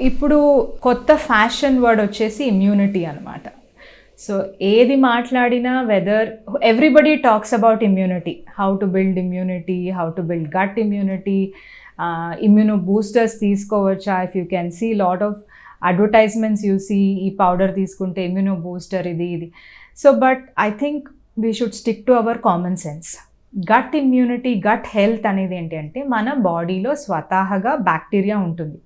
ఇప్పుడు కొత్త fashion word వచ్చేసి ఇమ్యూనిటీ అనమాట. సో ఏది మాట్లాడినా whether everybody talks about immunity, how to build immunity, how to build gut immunity, immuno boosters తీసుకోవచ్చా. If you can see lot of advertisements you see, ఈ powder తీసుకుంటే immuno booster ఇది. So but I think we should stick to our common sense. Gut immunity, gut health అనేది ఏంటంటే మన బాడీలో స్వతహాగా bacteria ఉంటుంది.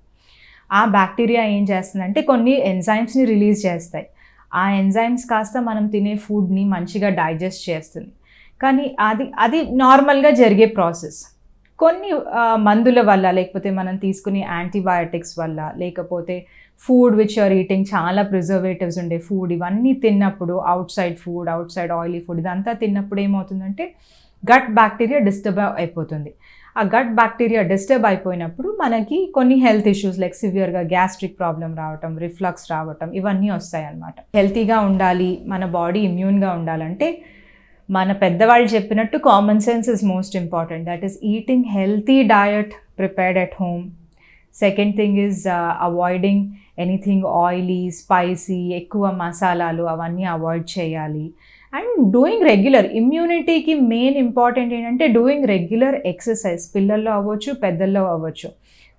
ఆ బ్యాక్టీరియా ఏం చేస్తుందంటే కొన్ని ఎంజైమ్స్ని రిలీజ్ చేస్తాయి. ఆ ఎంజైమ్స్ కాస్త మనం తినే ఫుడ్ని మంచిగా డైజెస్ట్ చేస్తుంది. కానీ అది నార్మల్గా జరిగే ప్రాసెస్. కొన్ని మందుల వల్ల, లేకపోతే మనం తీసుకునే యాంటీబయాటిక్స్ వల్ల, లేకపోతే ఫుడ్ విచ్ ఆర్ ఈటింగ్ చాలా ప్రిజర్వేటివ్స్ ఉండే ఫుడ్, ఇవన్నీ తిన్నప్పుడు, అవుట్ సైడ్ ఆయిలీ ఫుడ్ ఇదంతా తిన్నప్పుడు ఏమవుతుందంటే గట్ బ్యాక్టీరియా డిస్టర్బ్ అయిపోతుంది. ఆ గట్ బ్యాక్టీరియా డిస్టర్బ్ అయిపోయినప్పుడు మనకి కొన్ని హెల్త్ ఇష్యూస్ లైక్ సివియర్గా గ్యాస్ట్రిక్ ప్రాబ్లం రావటం, రిఫ్లక్స్ రావటం, ఇవన్నీ వస్తాయి అన్నమాట. హెల్తీగా ఉండాలి, మన బాడీ ఇమ్యూన్గా ఉండాలంటే మన పెద్దవాళ్ళు చెప్పినట్టు common sense is most important. That is eating healthy diet prepared at home. Second thing is avoiding anything oily, spicy, ఎక్కువ మసాలాలు అవన్నీ అవాయిడ్ చేయాలి. అండ్ డూయింగ్ రెగ్యులర్, ఇమ్యూనిటీకి మెయిన్ ఇంపార్టెంట్ ఏంటంటే డూయింగ్ రెగ్యులర్ ఎక్సర్సైజ్. పిల్లల్లో అవ్వచ్చు, పెద్దల్లో అవ్వచ్చు.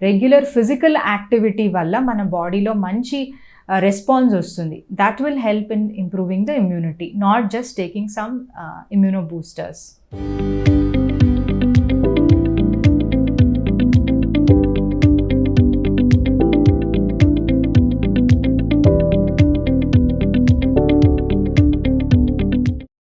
రెగ్యులర్ ఫిజికల్ యాక్టివిటీ వల్ల మన బాడీలో మంచి రెస్పాన్స్ వస్తుంది. That will help in improving the immunity, not just taking some immuno boosters.